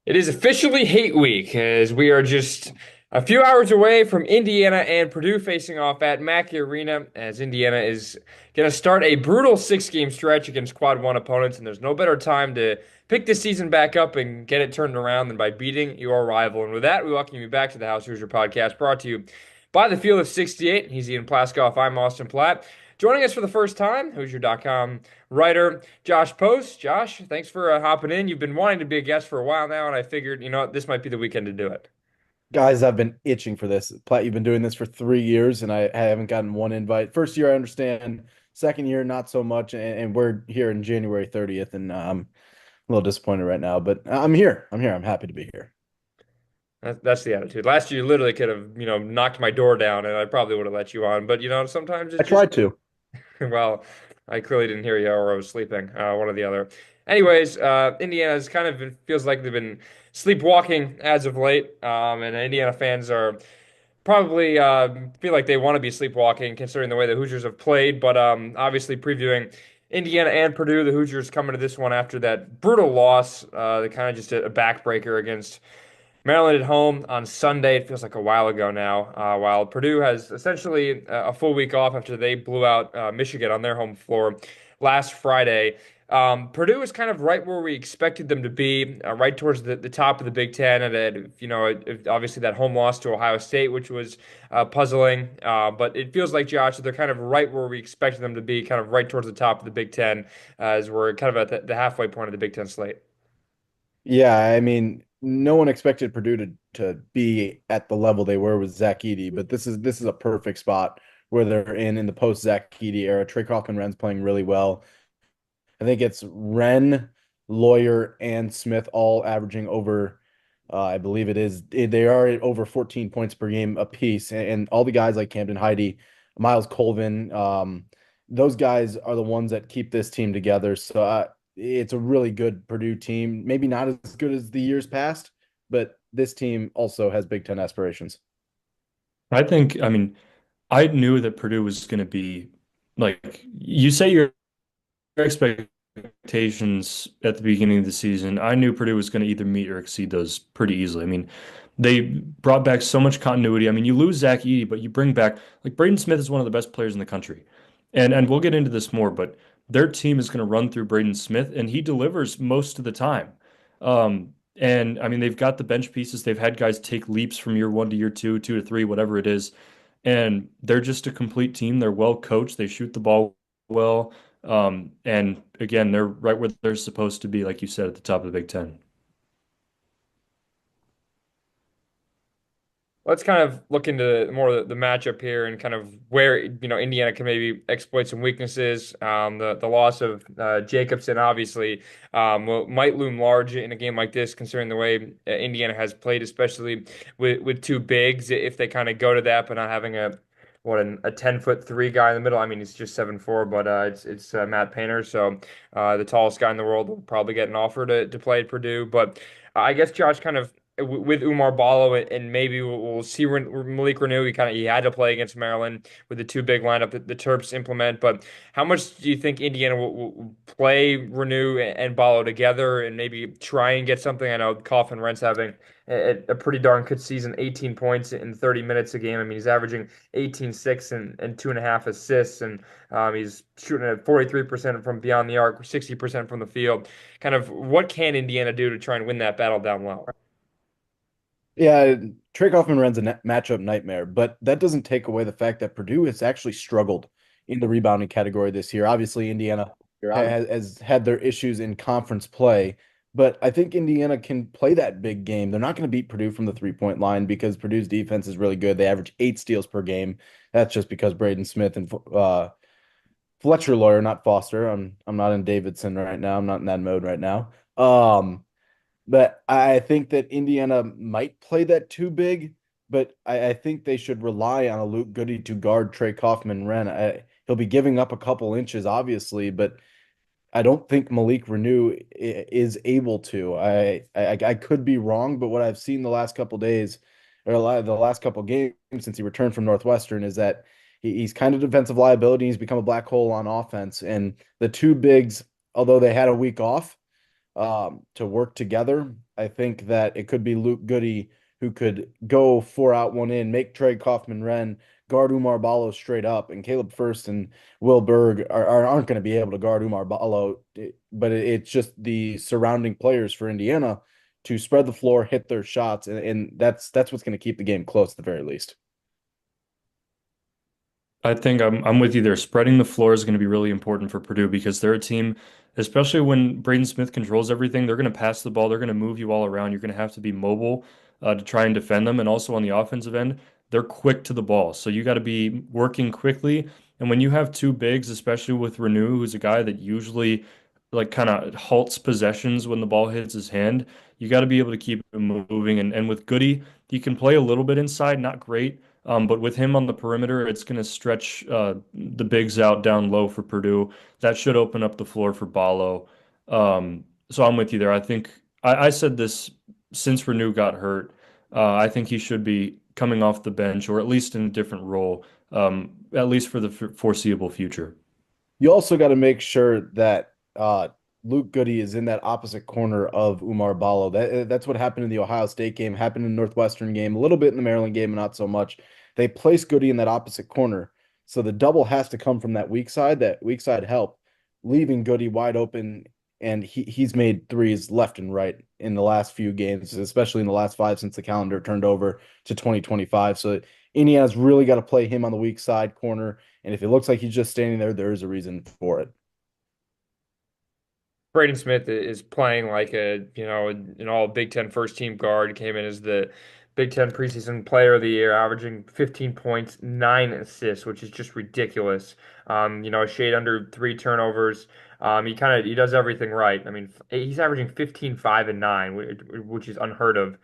It is officially hate week as we are just a few hours away from Indiana and Purdue facing off at Mackey Arena as Indiana is going to start a brutal six-game stretch against quad one opponents, and there's no better time to pick this season back up and get it turned around than by beating your rival. And with that, we welcome you back to the House Hoosier podcast brought to you by the Field of 68. He's Ian Plaskoff. I'm Austin Platt. Joining us for the first time, Hoosier.com writer Josh Post. Josh, thanks for hopping in. You've been wanting to be a guest for a while now, and I figured, this might be the weekend to do it. Guys, I've been itching for this. Platt, you've been doing this for 3 years, and I haven't gotten one invite. First year, I understand. Second year, not so much. And we're here in January 30th, and I'm a little disappointed right now, but I'm here. I'm here. I'm happy to be here. That's the attitude. Last year, you literally could have, knocked my door down, and I probably would have let you on. But sometimes I it's just tried to. well, I clearly didn't hear you, or I was sleeping, one or the other. Anyways, Indiana's kind of it feels like they've been sleepwalking as of late, and Indiana fans are probably feel like they want to be sleepwalking considering the way the Hoosiers have played. But obviously, previewing Indiana and Purdue, the Hoosiers coming to this one after that brutal loss, the kind of just a backbreaker against Maryland at home on Sunday. It feels like a while ago now. While Purdue has essentially a full week off after they blew out Michigan on their home floor last Friday. Purdue is kind of right where we expected them to be, right towards the top of the Big Ten. And, obviously that home loss to Ohio State, which was puzzling. But it feels like, Josh, that they're kind of right where we expected them to be, kind of right towards the top of the Big Ten, as we're kind of at the halfway point of the Big Ten slate. Yeah, I mean, no one expected Purdue to be at the level they were with Zach Edey, but this is a perfect spot where they're in the post Zach Edey era. Trey Kaufman-Renn's playing really well. I think it's Wren, Lawyer, and Smith all averaging over, I believe it is, they are at over 14 points per game apiece. And all the guys like Camden Heide, Miles Colvin, those guys are the ones that keep this team together. So it's a really good Purdue team. Maybe not as good as the years past, but this team also has Big Ten aspirations. I mean, I knew that Purdue was going to be like you say your expectations at the beginning of the season. I knew Purdue was going to either meet or exceed those pretty easily. I mean, they brought back so much continuity. I mean, you lose Zach Edey, but you bring back like Braden Smith is one of the best players in the country. And we'll get into this more, but their team is going to run through Braden Smith and he delivers most of the time. And I mean, they've got the bench pieces. They've had guys take leaps from year one to year two, two to three, whatever it is. And they're just a complete team. They're well coached. They shoot the ball well. And again, they're right where they're supposed to be, like you said, at the top of the Big Ten. Let's kind of look into more of the matchup here and kind of where Indiana can maybe exploit some weaknesses. The loss of Jacobson obviously might loom large in a game like this, considering the way Indiana has played, especially with two bigs. If they kind of go to that, but not having a 10'3" guy in the middle. I mean, he's just 7'4", but it's Matt Painter, so the tallest guy in the world will probably get an offer to play at Purdue. But I guess Josh kind of with Umar Ballo and maybe we'll see Malik Reneau. He had to play against Maryland with the two big lineup that the Terps implement. But how much do you think Indiana will play Reneau and Ballo together and maybe try and get something? I know Coughlin Rent's having a pretty darn good season, 18 points in 30 minutes a game. I mean, he's averaging 18-6 and 2.5 assists, and he's shooting at 43% from beyond the arc, 60% from the field. Kind of what can Indiana do to try and win that battle down low? Yeah, Trey Kaufman-Renn's a matchup nightmare, but that doesn't take away the fact that Purdue has actually struggled in the rebounding category this year. Obviously, Indiana has had their issues in conference play, but I think Indiana can play that big game. They're not going to beat Purdue from the three-point line because Purdue's defense is really good. They average 8 steals per game. That's just because Braden Smith and Fletcher Lawyer, not Foster. I'm not in Davidson right now. I'm not in that mode right now. But I think that Indiana might play that too big, but I think they should rely on a Luke Goody to guard Trey Kaufman-Renn. He'll be giving up a couple inches, obviously, but I don't think Malik Reneau is able to. I could be wrong, but what I've seen the last couple days, or the last couple games since he returned from Northwestern, is that he's kind of defensive liability. He's become a black hole on offense, and the two bigs, although they had a week off, to work together. I think that it could be Luke Goody who could go 4 out, 1 in, make Trey Kaufman-Renn guard Umar Ballo straight up, and Caleb First and Will Berg aren't going to be able to guard Umar Ballo, but it's just the surrounding players for Indiana to spread the floor, hit their shots, and that's what's going to keep the game close at the very least. I think I'm with you there. Spreading the floor is going to be really important for Purdue because they're a team, especially when Braden Smith controls everything, they're going to pass the ball, they're going to move you all around. You're going to have to be mobile to try and defend them. And also on the offensive end, they're quick to the ball. So you got to be working quickly. And when you have two bigs, especially with Renew, who's a guy that usually like kind of halts possessions when the ball hits his hand, you got to be able to keep him moving. And with Goody, he can play a little bit inside, not great. But with him on the perimeter, it's going to stretch the bigs out down low for Purdue. That should open up the floor for Ballo. So I'm with you there. I think I said this since Renew got hurt. I think he should be coming off the bench or at least in a different role, at least for the foreseeable future. You also got to make sure that Luke Goody is in that opposite corner of Umar Ballo. That's what happened in the Ohio State game, happened in the Northwestern game, a little bit in the Maryland game, and not so much. They place Goody in that opposite corner, so the double has to come from that weak side help, leaving Goody wide open. And he's made threes left and right in the last few games, especially in the last five since the calendar turned over to 2025. So Indiana's really got to play him on the weak side corner, and if it looks like he's just standing there, there is a reason for it. Braden Smith is playing like an all Big Ten first team guard. Came in as the Big Ten preseason player of the year, averaging 15 points, 9 assists, which is just ridiculous. A shade under 3 turnovers. He does everything right. I mean, he's averaging 15, 5, and 9, which is unheard of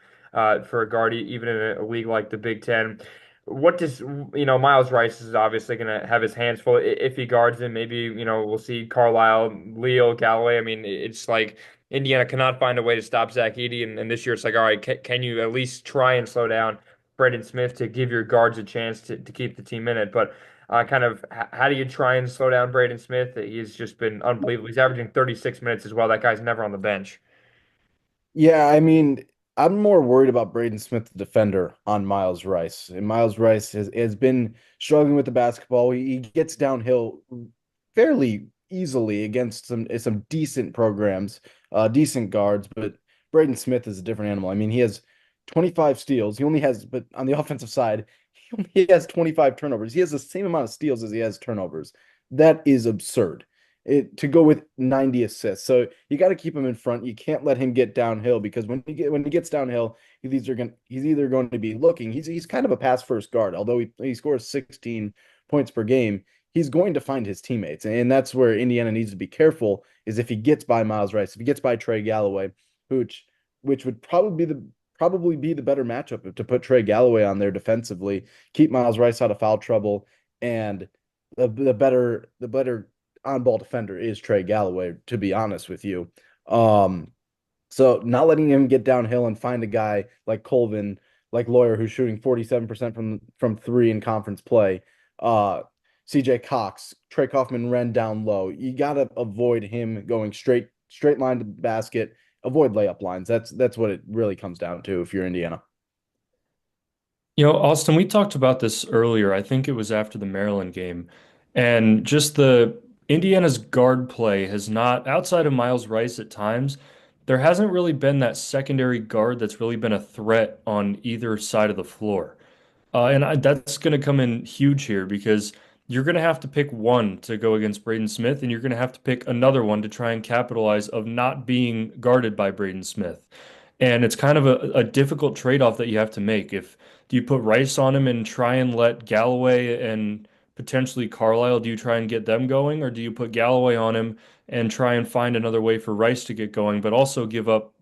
for a guard, even in a league like the Big Ten. What does Miles Rice is obviously going to have his hands full if he guards him. Maybe we'll see Carlisle, Leo, Galloway. I mean, it's like Indiana cannot find a way to stop Zach Edey, and this year it's like, all right, can you at least try and slow down Braden Smith to give your guards a chance to keep the team in it? But how do you try and slow down Braden Smith? He's just been unbelievable. He's averaging 36 minutes as well. That guy's never on the bench. Yeah, I mean, I'm more worried about Braden Smith, the defender, on Miles Rice. And Miles Rice has been struggling with the basketball. He gets downhill fairly easily against some decent programs, decent guards, but Braden Smith is a different animal. I mean, he has 25 steals. He only has, but on the offensive side, he has 25 turnovers. He has the same amount of steals as he has turnovers. That is absurd. To go with 90 assists. So you got to keep him in front. You can't let him get downhill because when he gets downhill, he's either going to be looking. He's kind of a pass first guard. Although he scores 16 points per game, he's going to find his teammates, and that's where Indiana needs to be careful. Is if he gets by Miles Rice, if he gets by Trey Galloway, which would probably be the better matchup to put Trey Galloway on there defensively, keep Miles Rice out of foul trouble, and the better on ball defender is Trey Galloway, to be honest with you. Um, so not letting him get downhill and find a guy like Colvin, like Lawyer, who's shooting 47% from three in conference play. Uh, CJ Cox, Trey Kaufman-Renn down low. You gotta avoid him going straight line to the basket. Avoid layup lines. That's what it really comes down to if you're Indiana. Austin, we talked about this earlier. I think it was after the Maryland game. And just the Indiana's guard play has not, outside of Miles Rice at times, there hasn't really been that secondary guard that's really been a threat on either side of the floor. That's going to come in huge here because you're going to have to pick one to go against Braden Smith, and you're going to have to pick another one to try and capitalize of not being guarded by Braden Smith. And it's kind of a difficult trade-off that you have to make. If do you put Rice on him and try and let Galloway and potentially Carlisle, do you try and get them going, or do you put Galloway on him and try and find another way for Rice to get going, but also give up,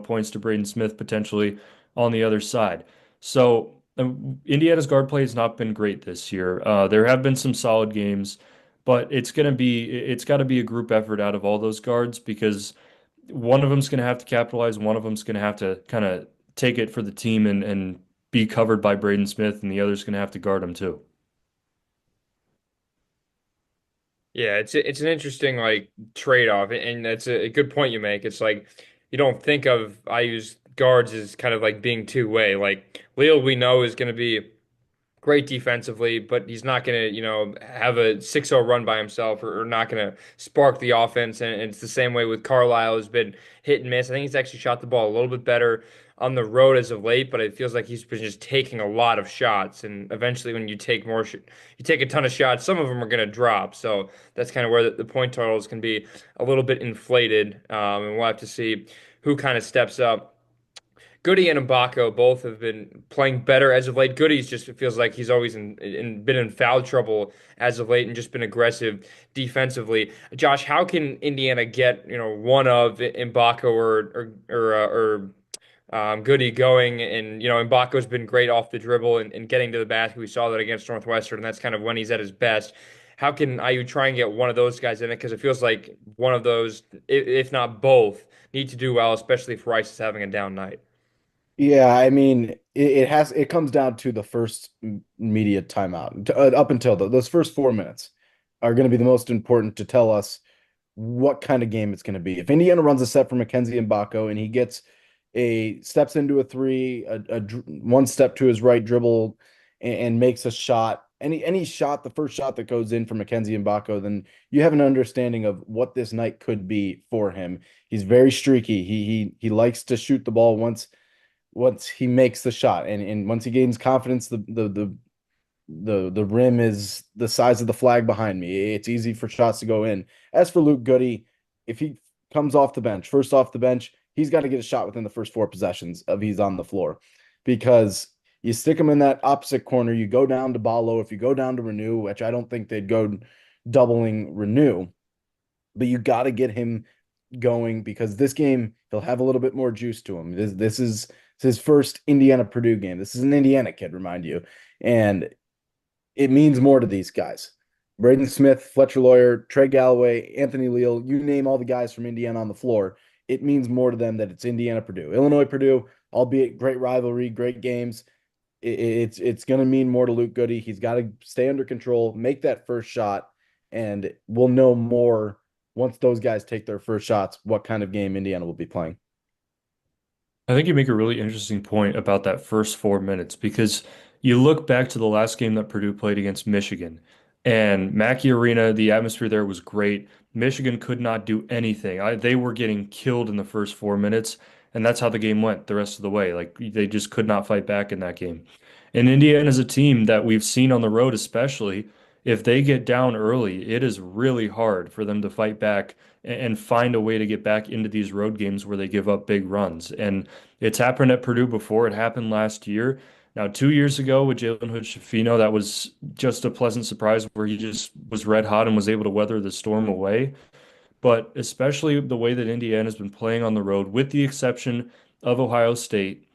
points to Braden Smith potentially on the other side? So Indiana's guard play has not been great this year. There have been some solid games, but it's got to be a group effort out of all those guards because one of them's going to have to capitalize, one of them's going to have to kind of take it for the team and be covered by Braden Smith, and the other's going to have to guard him too. Yeah, it's an interesting like trade-off, and that's a good point you make. It's like you don't think of I use guards as kind of like being two-way. Like Leo, we know is going to be great defensively, but he's not going to, have a 6-0 run by himself or not going to spark the offense. And it's the same way with Carlisle, who's been hit and miss. I think he's actually shot the ball a little bit better on the road as of late, but it feels like he's been just taking a lot of shots. And eventually, when you take you take a ton of shots, some of them are going to drop. So that's kind of where the point totals can be a little bit inflated. And we'll have to see who kind of steps up. Goody and Mbako both have been playing better as of late. Goody's just it feels like he's always been in foul trouble as of late and just been aggressive defensively. Josh, how can Indiana get one of Mbako or Goody going? And Mbako's been great off the dribble and getting to the basket. We saw that against Northwestern, and that's kind of when he's at his best. How can IU try and get one of those guys in it? Because it feels like one of those, if not both, need to do well, especially if Rice is having a down night. Yeah, I mean, it comes down to the first media timeout. Up until those first 4 minutes are going to be the most important to tell us what kind of game it's going to be. If Indiana runs a set for Mackenzie Mbako and he gets a steps into a three, one step to his right dribble and makes a shot, any shot, the first shot that goes in for Mackenzie Mbako, then you have an understanding of what this night could be for him. He's very streaky. He likes to shoot the ball once he makes the shot, and once he gains confidence, the rim is the size of the flag behind me. It's easy for shots to go in. As for Luke Goody, if he comes off the bench, first off the bench, he's got to get a shot within the first four possessions of he's on the floor, because you stick him in that opposite corner, you go down to Ballo. If you go down to Renew, which I don't think they'd go doubling Renew, but you got to get him going, because this game he'll have a little bit more juice to him. This is his first Indiana Purdue game. This is an Indiana kid, remind you, and it means more to these guys. Braden Smith, Fletcher Lawyer, Trey Galloway, Anthony Leal, you name all the guys from Indiana on the floor. It means more to them that it's Indiana Purdue. Illinois Purdue, albeit great rivalry, great games. It's going to mean more to Luke Goody. He's got to stay under control, make that first shot, and we'll know more once those guys take their first shots what kind of game Indiana will be playing. I think you make a really interesting point about that first 4 minutes because you look back to the last game that Purdue played against Michigan and Mackey Arena, the atmosphere there was great. Michigan could not do anything. They were getting killed in the first 4 minutes, and that's how the game went the rest of the way. Like they just could not fight back in that game. And Indiana is a team that we've seen on the road, especially if they get down early, it is really hard for them to fight back and find a way to get back into these road games where they give up big runs. And it's happened at Purdue before. It happened last year. Now, 2 years ago with Jalen Hood-Schifino, that was just a pleasant surprise where he just was red hot and was able to weather the storm away. But especially the way that Indiana's been playing on the road, with the exception of Ohio State,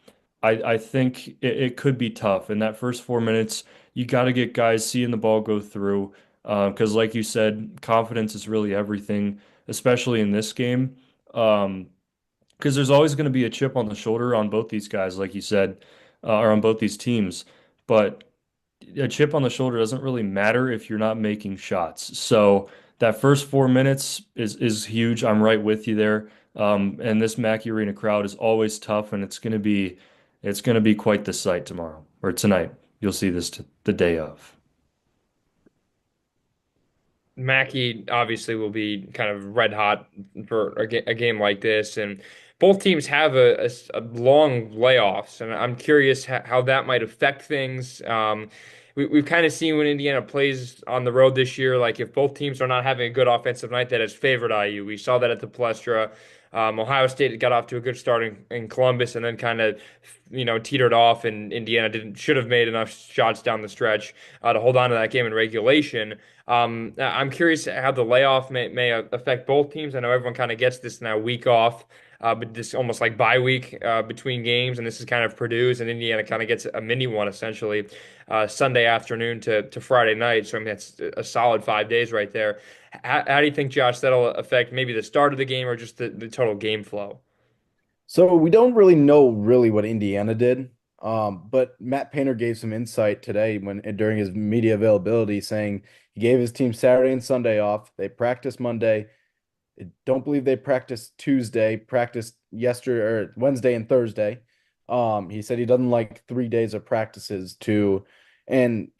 I think it could be tough. In that first 4 minutes, you got to get guys seeing the ball go through. Because, like you said, confidence is really everything, especially in this game. Because there's always going to be a chip on the shoulder on both these guys, like you said, or on both these teams. But a chip on the shoulder doesn't really matter if you're not making shots. So that first 4 minutes is huge. I'm right with you there. And this Mackey Arena crowd is always tough, and it's gonna be quite the sight tomorrow or tonight. You'll see this t the day of. Mackey obviously will be kind of red hot for a game like this, and both teams have a long layoffs, and I'm curious how that might affect things. We've kind of seen when Indiana plays on the road this year, like if both teams are not having a good offensive night, that has favored IU. We saw that at the Palestra. Ohio State got off to a good start in Columbus, and then kind of teetered off, and Indiana didn't should have made enough shots down the stretch to hold on to that game in regulation. I'm curious how the layoff may affect both teams. I know everyone kind of gets this now week off, but this almost like bye week between games, and this is kind of Purdue's, and Indiana kind of gets a mini one essentially Sunday afternoon to Friday night. So I mean that's a solid 5 days right there. How do you think, Josh, that'll affect maybe the start of the game or just the total game flow? So we don't really know what Indiana did. But Matt Painter gave some insight today when during his media availability, saying He gave his team Saturday and Sunday off. They practiced Monday. I don't believe they practiced Tuesday, practiced yesterday or Wednesday and Thursday. He said he doesn't like 3 days of practices in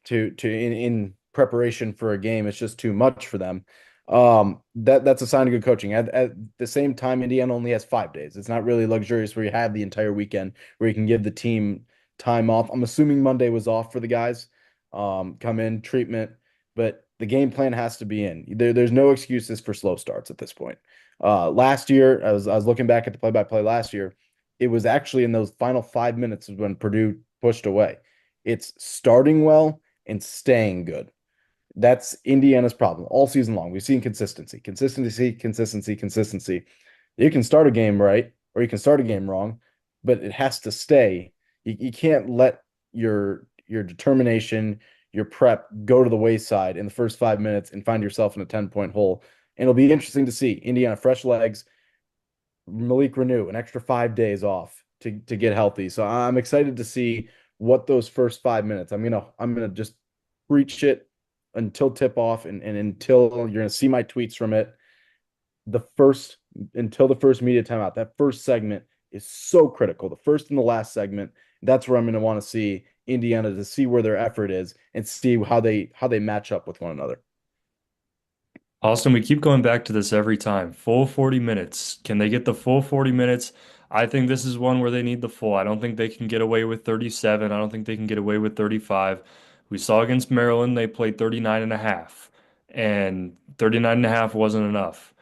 preparation for a game. It's just too much for them. That's a sign of good coaching. At the same time, Indiana only has 5 days. It's not really luxurious where you have the entire weekend where you can give the team time off. I'm assuming Monday was off for the guys. Come in, treatment, but the game plan has to be in. There's no excuses for slow starts at this point. Last year, I was looking back at the play-by-play last year. It was actually in those final 5 minutes when Purdue pushed away. It's starting well and staying good. That's Indiana's problem all season long. We've seen consistency, consistency, consistency, consistency. You can start a game right or you can start a game wrong, but it has to stay. You can't let your determination, your prep go to the wayside in the first 5 minutes and find yourself in a 10-point hole. And it'll be interesting to see Indiana fresh legs, Malik Renew, an extra 5 days off to get healthy. So I'm excited to see what those first 5 minutes. I'm gonna just preach it until tip off and until you're gonna see my tweets from it. The first until the first media timeout, that first segment is so critical. The first and the last segment, that's where I'm gonna want to see Indiana to see where their effort is and see how they match up with one another. Austin, we keep going back to this every time. Full 40 minutes. Can they get the full 40 minutes? I think this is one where they need the full. I don't think they can get away with 37. I don't think they can get away with 35. We saw against Maryland, they played 39 and a half, and 39 and a half wasn't enough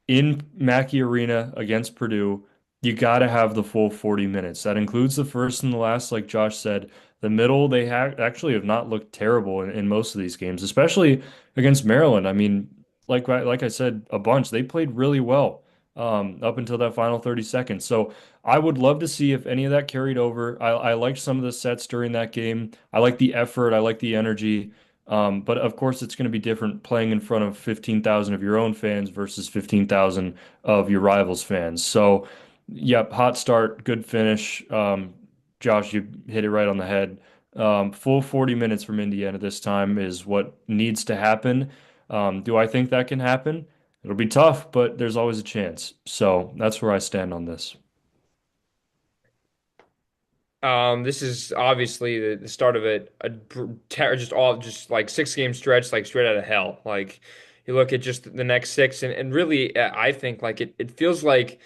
in Mackey Arena against Purdue, you got to have the full 40 minutes. That includes the first and the last, like Josh said. The middle, they actually have not looked terrible in most of these games, especially against Maryland. I mean, like I said a bunch, they played really well up until that final 30 seconds. So I would love to see if any of that carried over. I liked some of the sets during that game. I like the effort. I like the energy. But of course, it's going to be different playing in front of 15,000 of your own fans versus 15,000 of your rivals' fans. So, yep, hot start, good finish. Josh, you hit it right on the head. Full 40 minutes from Indiana this time is what needs to happen. Do I think that can happen? It'll be tough, but there's always a chance. So that's where I stand on this. This is obviously the start of just like 6 game stretch, like straight out of hell. Like you look at just the next six, and really, I think like it feels like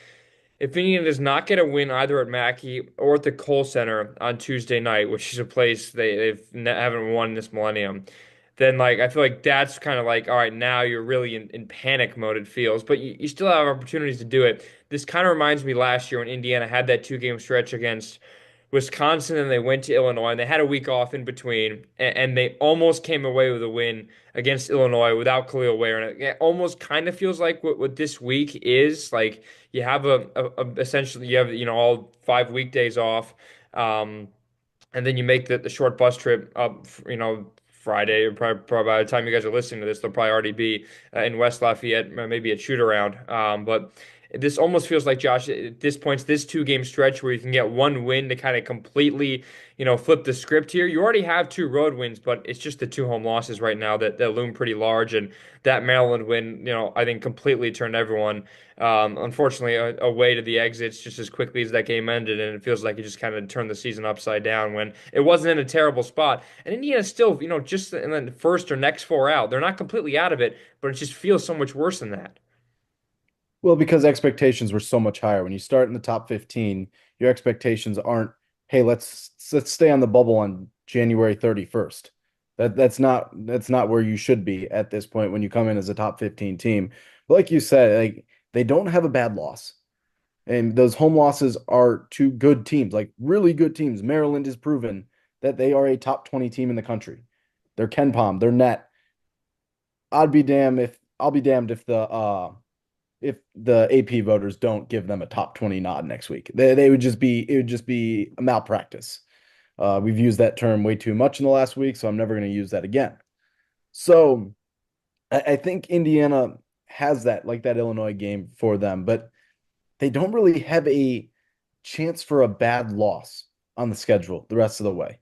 if Indiana does not get a win either at Mackey or at the Kohl Center on Tuesday night, which is a place haven't won this millennium, then like I feel like that's kind of like all right, now you're really in panic mode. It feels, but you still have opportunities to do it. This kind of reminds me last year when Indiana had that 2 game stretch against Wisconsin, and they went to Illinois, and they had a week off in between, and they almost came away with a win against Illinois without Khalil Ware. And it almost kind of feels like what this week is like. You have essentially you have all 5 weekdays off, and then you make the short bus trip up, Friday, or probably by the time you guys are listening to this, they'll probably already be in West Lafayette, maybe at shoot around. But this almost feels like, Josh, at this point, this 2 game stretch where you can get one win to kind of completely, flip the script here. You already have 2 road wins, but it's just the 2 home losses right now that loom pretty large. And that Maryland win, I think completely turned everyone, unfortunately, away to the exits just as quickly as that game ended. And it feels like it just kind of turned the season upside down when it wasn't in a terrible spot. And Indiana still, just in the first or next 4 out. They're not completely out of it, but it just feels so much worse than that. Well, because expectations were so much higher. When you start in the top 15, your expectations aren't, hey, let's stay on the bubble on January 31st. That's not where you should be at this point when you come in as a top 15 team. But like you said, like they don't have a bad loss. And those home losses are to good teams, like really good teams. Maryland has proven that they are a top 20 team in the country. They're Ken Palm, they're net. I'll be damned if the AP voters don't give them a top 20 nod next week. They would just be it would just be a malpractice. We've used that term way too much in the last week, so I'm never going to use that again. So I think Indiana has that, like that Illinois game for them, but they don't really have a chance for a bad loss on the schedule the rest of the way.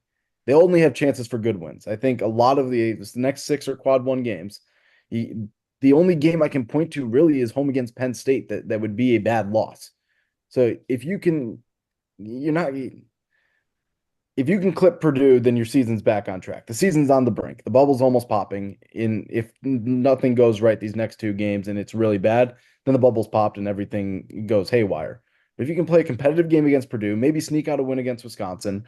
They only have chances for good wins. I think a lot of the next six are quad one games. The only game I can point to really is home against Penn State that would be a bad loss. So you're not if you can clip Purdue, then your season's back on track. The season's on the brink. The bubble's almost popping. If nothing goes right these next two games and it's really bad, then the bubble's popped and everything goes haywire. But if you can play a competitive game against Purdue, maybe sneak out a win against Wisconsin,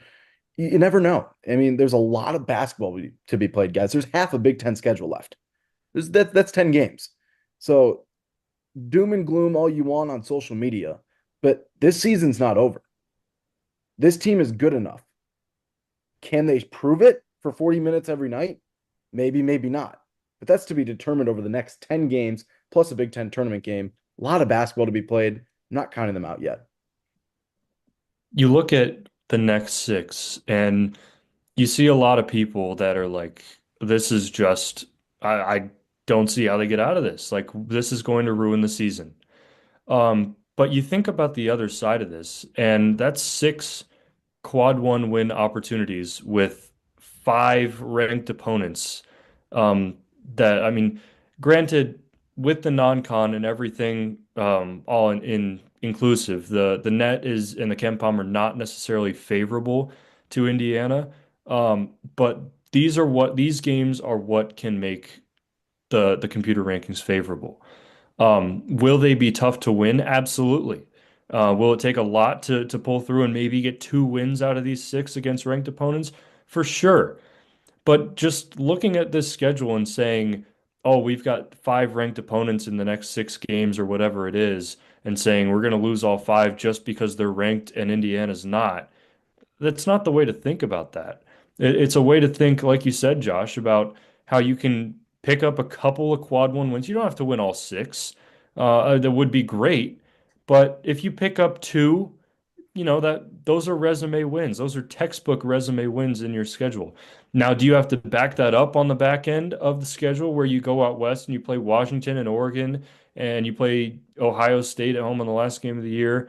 you never know. I mean, there's a lot of basketball to be played, guys. There's half a Big Ten schedule left. That's 10 games. So doom and gloom all you want on social media, but this season's not over. This team is good enough. Can they prove it for 40 minutes every night? Maybe, maybe not. But that's to be determined over the next 10 games, plus a Big Ten tournament game. A lot of basketball to be played. I'm not counting them out yet. You look at the next six, and you see a lot of people that are like, this is just, I don't see how they get out of this. Like, this is going to ruin the season. But you think about the other side of this, and that's six quad one win opportunities with five ranked opponents. That, I mean, granted, with the non-con and everything, all in inclusive, the net is and the Ken Palm are not necessarily favorable to Indiana. But these games are what can make the computer rankings favorable. Will they be tough to win? Absolutely. Will it take a lot to pull through and maybe get two wins out of these six against ranked opponents? For sure. But just looking at this schedule and saying, oh, we've got five ranked opponents in the next six games or whatever it is, and saying we're going to lose all five just because they're ranked and Indiana's not, that's not the way to think about that. It's a way to think, like you said, Josh, about how you can pick up a couple of quad one wins. You don't have to win all six. That would be great. But if you pick up two, that those are resume wins. Those are textbook resume wins in your schedule. Now, do you have to back that up on the back end of the schedule where you go out west and you play Washington and Oregon and you play Ohio State at home in the last game of the year?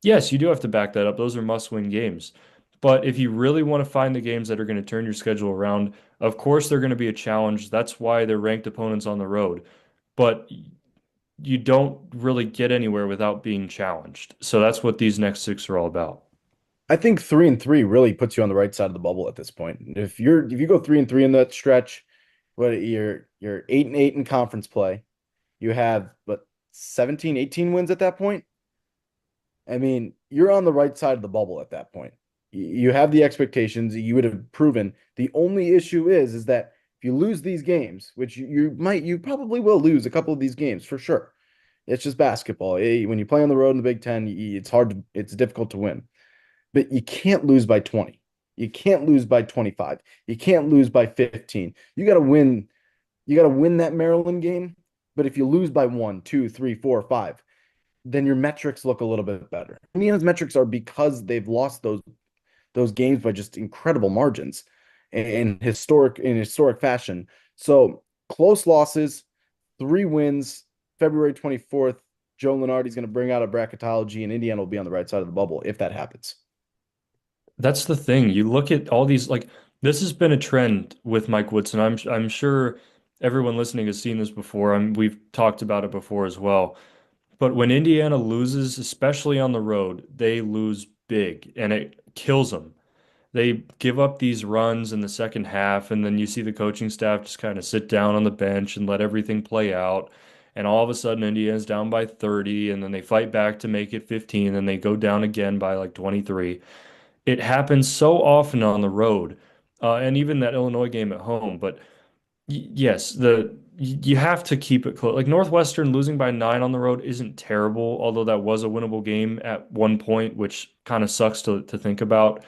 Yes, you do have to back that up. Those are must-win games. But if you really want to find the games that are going to turn your schedule around, of course they're going to be a challenge. That's why they're ranked opponents on the road. But you don't really get anywhere without being challenged. So that's what these next six are all about. I think 3-3 really puts you on the right side of the bubble at this point. If you go 3-3 in that stretch, you're 8-8 in conference play. You have 17, 18 wins at that point. I mean, you're on the right side of the bubble at that point. You have the expectations you would have proven. The only issue is that if you lose these games, which you probably will lose a couple of these games for sure. It's just basketball. When you play on the road in the Big Ten, it's difficult to win. But you can't lose by 20. You can't lose by 25. You can't lose by 15. You got to win. You got to win that Maryland game. But if you lose by 1, 2, 3, 4, 5, then your metrics look a little bit better. Indiana's metrics are because they've lost those games by just incredible margins in historic fashion. So close losses, 3 wins, February 24th. Joe Lunardi's going to bring out a bracketology, and Indiana will be on the right side of the bubble if that happens. That's the thing. You look at all these, like, this has been a trend with Mike Woodson. I'm sure everyone listening has seen this before. We've talked about it before as well. But when Indiana loses, especially on the road, they lose big and it kills them. They give up these runs in the second half, and then you see the coaching staff just kind of sit down on the bench and let everything play out. And all of a sudden, Indiana's down by 30, and then they fight back to make it 15, and they go down again by like 23. It happens so often on the road, and even that Illinois game at home. But yes, you have to keep it close. Like Northwestern losing by 9 on the road isn't terrible, although that was a winnable game at one point, which kind of sucks to think about.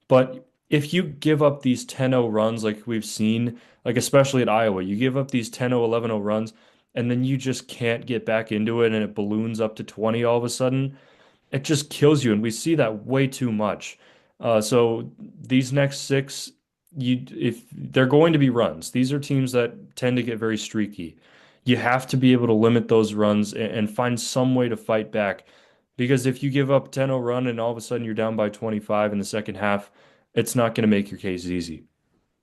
But if you give up these 10-0 runs like we've seen, like especially at Iowa, you give up these 10-0, 11-0 runs, and then you just can't get back into it and it balloons up to 20 all of a sudden, it just kills you. And we see that way too much. So these next six, if they're going to be runs, these are teams that tend to get very streaky. You have to be able to limit those runs and find some way to fight back. Because if you give up 10-0 run and all of a sudden you're down by 25 in the second half, it's not going to make your case easy.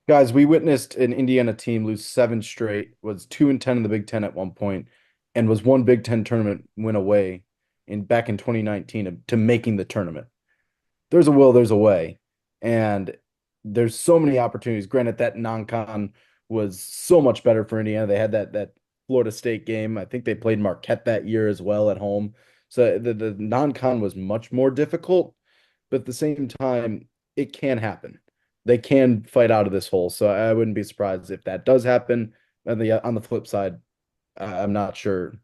Guys, we witnessed an Indiana team lose seven straight, was 2-10 in the Big Ten at one point, and was one Big Ten tournament win away in back in 2019 to making the tournament. There's a will, there's a way. And there's so many opportunities. Granted, that non-con was so much better for Indiana. They had that Florida State game. I think they played Marquette that year as well at home. So the non-con was much more difficult, but at the same time, it can happen. They can fight out of this hole. So I wouldn't be surprised if that does happen. On the flip side, I'm not sure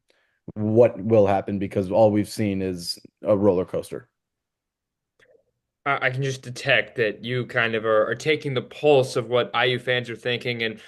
what will happen because all we've seen is a roller coaster. I can just detect that you kind of are taking the pulse of what IU fans are thinking. And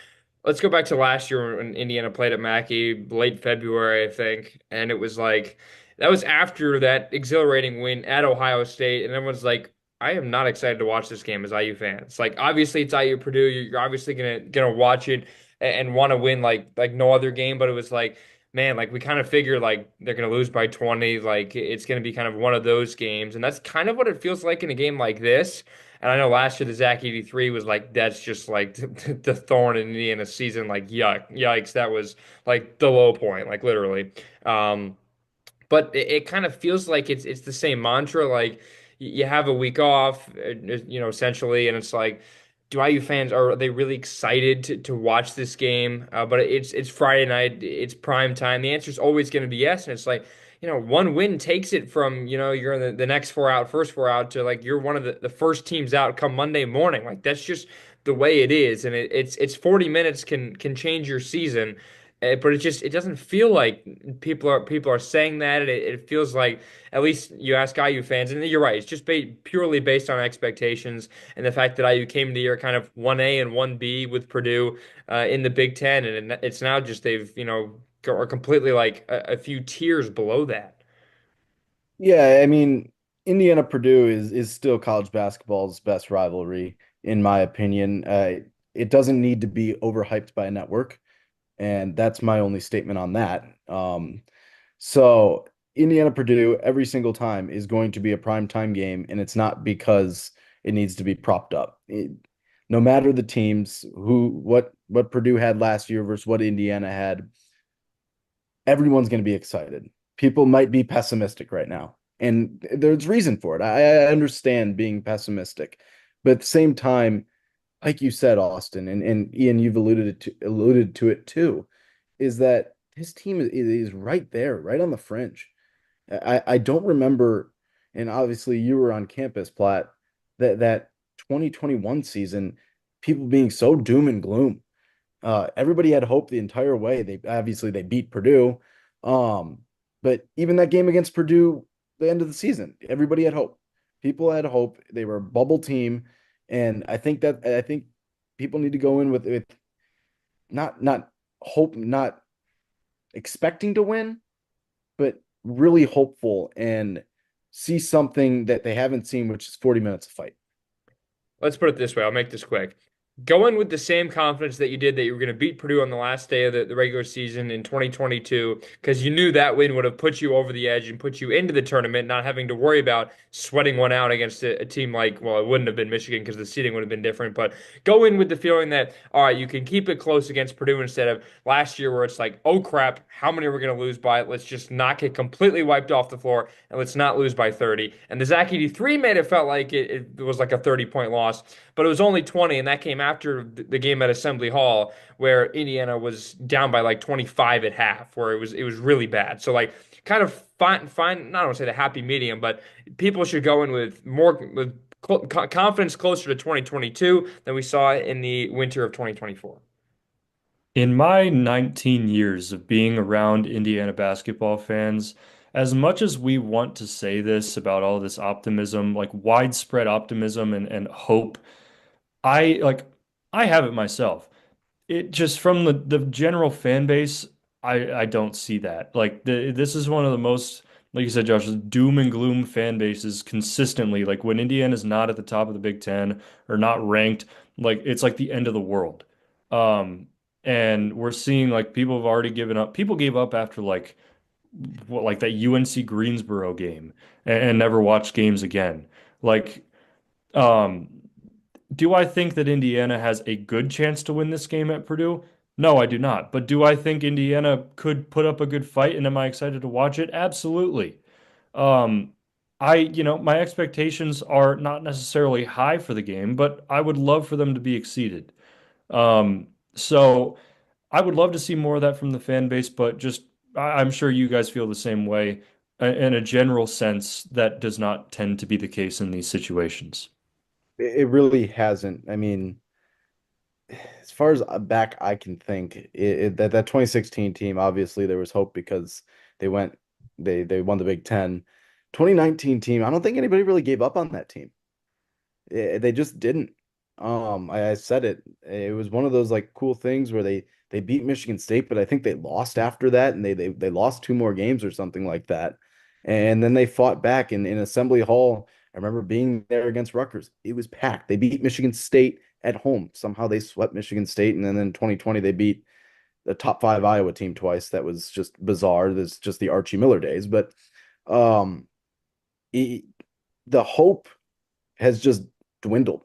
let's go back to last year when Indiana played at Mackey, late February, I think. And it was like, that was after that exhilarating win at Ohio State. And everyone's like, I am not excited to watch this game as IU fans. Like, obviously, it's IU Purdue. You're obviously gonna watch it and want to win like no other game. But it was like, man, like we kind of figured like they're gonna lose by 20, like it's gonna be kind of one of those games, and that's kind of what it feels like in a game like this. And I know last year the Zach 83 was like that's just like the thorn in Indiana's season, like yikes, that was like the low point, like literally. Um, but it kind of feels like it's the same mantra. Like you have a week off, essentially, and it's like, do IU fans are they really excited to watch this game? But it's Friday night, it's prime time. The answer is always going to be yes, and it's like. One win takes it from, you're in the next four out, first four out to like you're one of the first teams out come Monday morning. Like that's just the way it is. And it's 40 minutes can change your season. But it doesn't feel like people are saying that. And it feels like at least you ask IU fans, and you're right. It's just purely based on expectations and the fact that IU came to the year kind of 1A and 1B with Purdue in the Big Ten, and it's now just they've are completely like a few tiers below that. Yeah, I mean, Indiana Purdue is still college basketball's best rivalry, in my opinion. It doesn't need to be overhyped by a network, and that's my only statement on that. So Indiana Purdue every single time is going to be a primetime game, and it's not because it needs to be propped up. No matter the teams, what Purdue had last year versus what Indiana had, everyone's going to be excited. People might be pessimistic right now, and there's reason for it. I understand being pessimistic, but at the same time, like you said, Austin, and Ian, you've alluded to it too, is that his team is right there, right on the fringe. I don't remember, and obviously you were on campus, Platt, that 2021 season, people being so doom and gloom. Everybody had hope the entire way. They beat Purdue. Um, but even that game against Purdue, the end of the season, everybody had hope. People had hope. They were a bubble team. And I think people need to go in with not hope, not expecting to win, but really hopeful and see something that they haven't seen, which is 40 minutes of fight. Let's put it this way. I'll make this quick. Go in with the same confidence that you did that you were going to beat Purdue on the last day of the regular season in 2022, because you knew that win would have put you over the edge and put you into the tournament, not having to worry about sweating one out against a team like, well, it wouldn't have been Michigan because the seeding would have been different. But go in with the feeling that, all right, you can keep it close against Purdue instead of last year where it's like, oh crap, how many are we going to lose by? Let's just not get completely wiped off the floor and let's not lose by 30. And the Zach 83 made it felt like it was like a 30-point loss, but it was only 20, and that came after the game at Assembly Hall, where Indiana was down by like 25 at half, where it was really bad. So like, kind of find I don't want to say the happy medium, but people should go in with more with confidence closer to 2022 than we saw in the winter of 2024. In my 19 years of being around Indiana basketball fans, as much as we want to say this about all this optimism, like widespread optimism and hope, I like I have it myself. It just from the general fan base, I don't see that. Like this is one of the most, like you said, Josh, doom and gloom fan bases consistently. Like when Indiana's not at the top of the Big Ten or not ranked, like it's like the end of the world. Um, and we're seeing like people have already given up. People gave up after like what like that UNC Greensboro game and never watched games again. Like um Do I think that Indiana has a good chance to win this game at Purdue? No, I do not. But do I think Indiana could put up a good fight and am I excited to watch it? Absolutely. Um, my expectations are not necessarily high for the game, but I would love for them to be exceeded. So I would love to see more of that from the fan base, but I'm sure you guys feel the same way. In a general sense, that does not tend to be the case in these situations. It really hasn't. I mean, as far as back I can think, that 2016 team, obviously there was hope because they went they won the Big Ten. 2019 team, I don't think anybody really gave up on that team. They just didn't. I said it. It was one of those like cool things where they beat Michigan State, but I think they lost after that, and they lost two more games or something like that. And then they fought back in Assembly Hall. I remember being there against Rutgers. It was packed. They beat Michigan State at home. Somehow they swept Michigan State, and then in 2020 they beat the top five Iowa team twice. That was just bizarre. That's just the Archie Miller days. But um, he, the hope has just dwindled.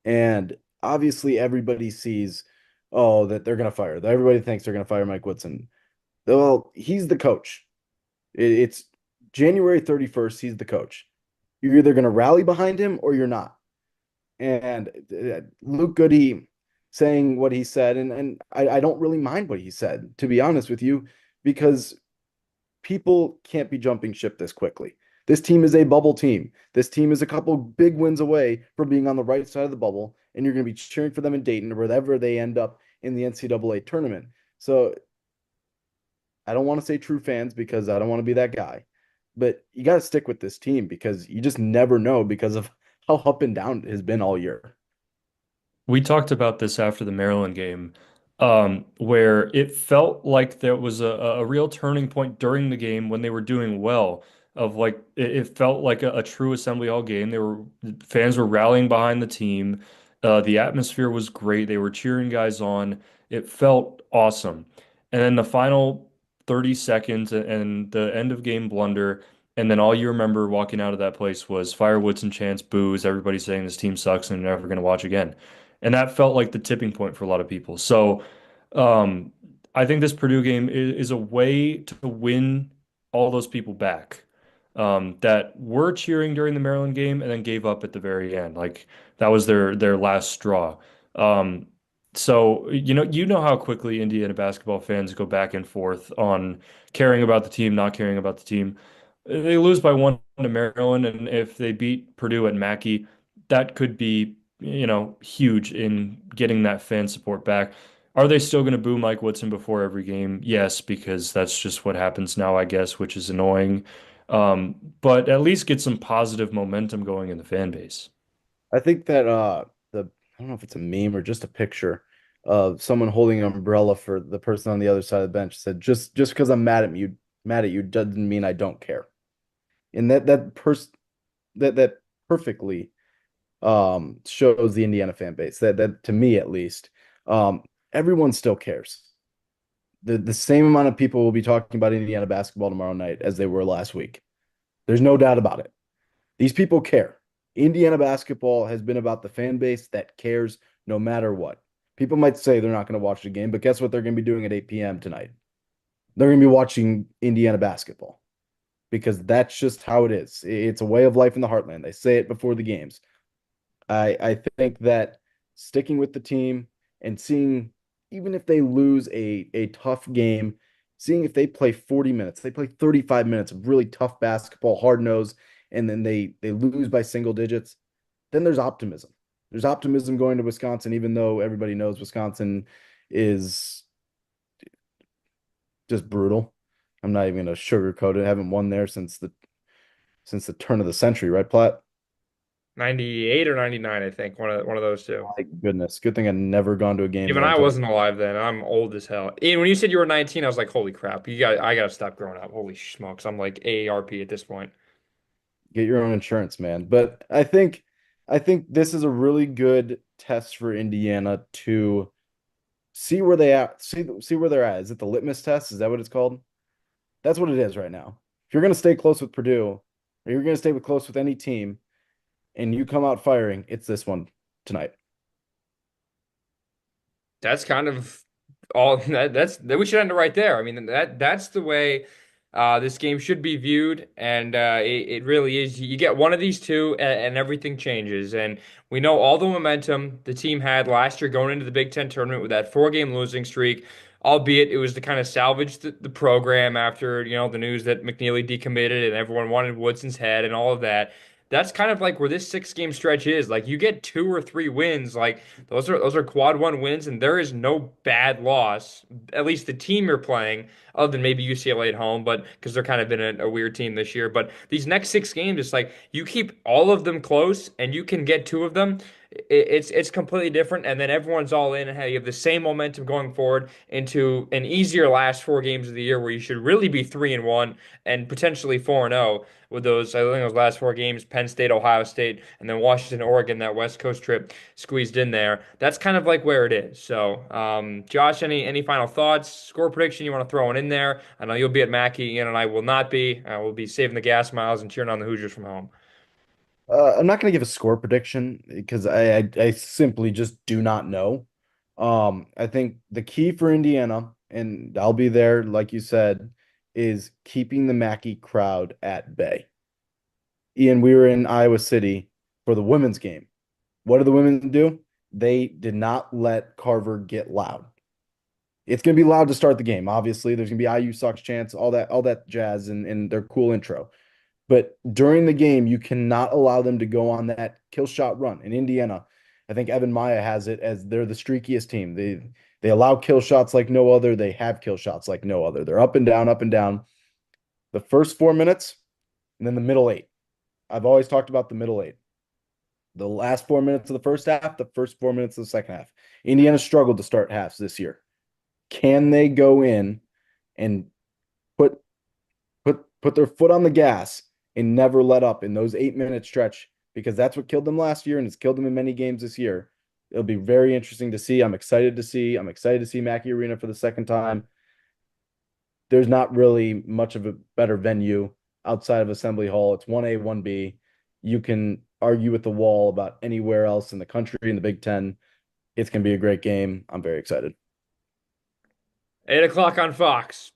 And obviously, everybody sees, oh, that they're going to fire. Everybody thinks they're going to fire Mike Woodson. Well, he's the coach. It's January 31st. He's the coach. You're either going to rally behind him or you're not. And Luke Goody saying what he said, and I don't really mind what he said, to be honest with you, because people can't be jumping ship this quickly. This team is a bubble team. This team is a couple big wins away from being on the right side of the bubble, and you're going to be cheering for them in Dayton or wherever they end up in the NCAA tournament. So I don't want to say true fans because I don't want to be that guy, but you got to stick with this team because you just never know because of how up and down it has been all year. We talked about this after the Maryland game, where it felt like there was a real turning point during the game when they were doing well. Of like it felt like a true Assembly Hall game. Fans were rallying behind the team. The atmosphere was great. They were cheering guys on. It felt awesome. And then the final 30 seconds and the end of game blunder. And then all you remember walking out of that place was fire Woodson chants, boos, everybody saying this team sucks and they're never going to watch again. And that felt like the tipping point for a lot of people. So um, I think this Purdue game is a way to win all those people back that were cheering during the Maryland game and then gave up at the very end. Like that was their last straw. Um, so you know how quickly Indiana basketball fans go back and forth on caring about the team, not caring about the team. They lose by one to Maryland, and if they beat Purdue at Mackey, that could be huge in getting that fan support back. Are they still going to boo Mike Woodson before every game? Yes, because that's just what happens now, I guess, which is annoying. But at least get some positive momentum going in the fan base. I think that I don't know if it's a meme or just a picture of someone holding an umbrella for the person on the other side of the bench said just because I'm mad at you doesn't mean I don't care. And that perfectly shows the Indiana fan base. That to me at least. Everyone still cares. The same amount of people will be talking about Indiana basketball tomorrow night as they were last week. There's no doubt about it. These people care. Indiana basketball has been about the fan base that cares no matter what. People might say they're not going to watch the game, but guess what they're going to be doing at 8 p.m. tonight? They're going to be watching Indiana basketball because that's just how it is. It's a way of life in the heartland. They say it before the games. I think that sticking with the team and seeing, even if they lose a tough game, seeing if they play 40 minutes, they play 35 minutes of really tough basketball, hard nose, and then they lose by single digits, then there's optimism. There's optimism going to Wisconsin, even though everybody knows Wisconsin is just brutal. I'm not even going to sugarcoat it. I haven't won there since the turn of the century, right, Platt? 98 or 99, I think. One of those two. My goodness. Good thing I've never gone to a game Even there I until wasn't alive then. I'm old as hell. And when you said you were 19, I was like, holy crap. I gotta stop growing up. Holy smokes. I'm like AARP at this point. get your own insurance, man. But I think this is a really good test for Indiana to see where they at, see where they're at. Is it the litmus test? Is that what it's called? That's what it is right now. If you're gonna stay close with Purdue, or you're gonna stay close with any team, and you come out firing, it's this one. tonight. That's kind of all that we should end it right there. I mean, that's the way this game should be viewed, and it really is. You get one of these two, and everything changes. And we know all the momentum the team had last year going into the Big Ten tournament with that four-game losing streak. Albeit it was to kind of salvage the program after, the news that McNeely decommitted and everyone wanted Woodson's head and all of that. That's kind of like where this six-game stretch is. Like you get two or three wins, like those are quad one wins, and there is no bad loss. At least the team you're playing, other than maybe UCLA at home, but because they're kind of been a weird team this year. But these next six games, it's like you keep all of them close, and you can get two of them. It's completely different, and then everyone's all in, and you have the same momentum going forward into an easier last four games of the year, where you should really be 3-1 and potentially 4-0 with those. I think those last four games: Penn State, Ohio State, and then Washington, Oregon. That West Coast trip squeezed in there. That's kind of like where it is. So, Josh, any final thoughts? Score prediction you want to throw one in there? I know you'll be at Mackey, Ian and I will not be. We'll be saving the gas miles and cheering on the Hoosiers from home. I'm not going to give a score prediction because I simply just do not know. I think the key for Indiana, and I'll be there, like you said, is keeping the Mackey crowd at bay. Ian, we were in Iowa City for the women's game. What did the women do? They did not let Carver get loud. It's going to be loud to start the game. Obviously, there's going to be IU sucks chants, all that jazz, and their cool intro. But during the game, you cannot allow them to go on that kill shot run. In Indiana, I think Evan Maya has it as they're the streakiest team. They allow kill shots like no other. They have kill shots like no other. They're up and down, up and down. The first 4 minutes, and then the middle eight. I've always talked about the middle eight. The last 4 minutes of the first half, the first 4 minutes of the second half. Indiana struggled to start halves this year. Can they go in and put put their foot on the gas and never let up in those 8 minute stretch? Because that's what killed them last year, and it's killed them in many games this year. It'll be very interesting to see. I'm excited to see Mackey Arena for the second time. There's not really much of a better venue outside of Assembly Hall. It's 1A, 1B. You can argue with the wall about anywhere else in the country in the Big Ten. It's going to be a great game. I'm very excited. 8 o'clock on Fox.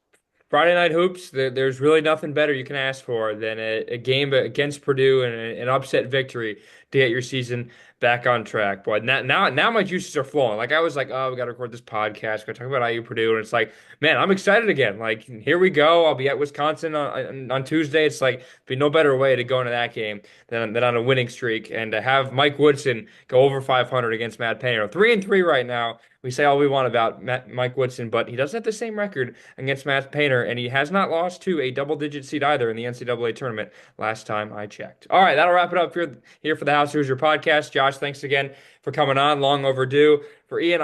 Friday night hoops. There's really nothing better you can ask for than a game against Purdue and an upset victory to get your season back on track. Boy, now my juices are flowing. Like I was like, oh, we got to record this podcast. We got to talk about IU Purdue, and it's like, man, I'm excited again. Like here we go. I'll be at Wisconsin on Tuesday. It's like be no better way to go into that game than on a winning streak, and to have Mike Woodson go over 500 against Matt Painter. 3-3 right now. We say all we want about Mike Woodson, but he doesn't have the same record against Matt Painter, and he has not lost to a double-digit seed either in the NCAA tournament last time I checked. All right, that'll wrap it up here for the House Hoosier podcast. Josh, thanks again for coming on. Long overdue. For Ian,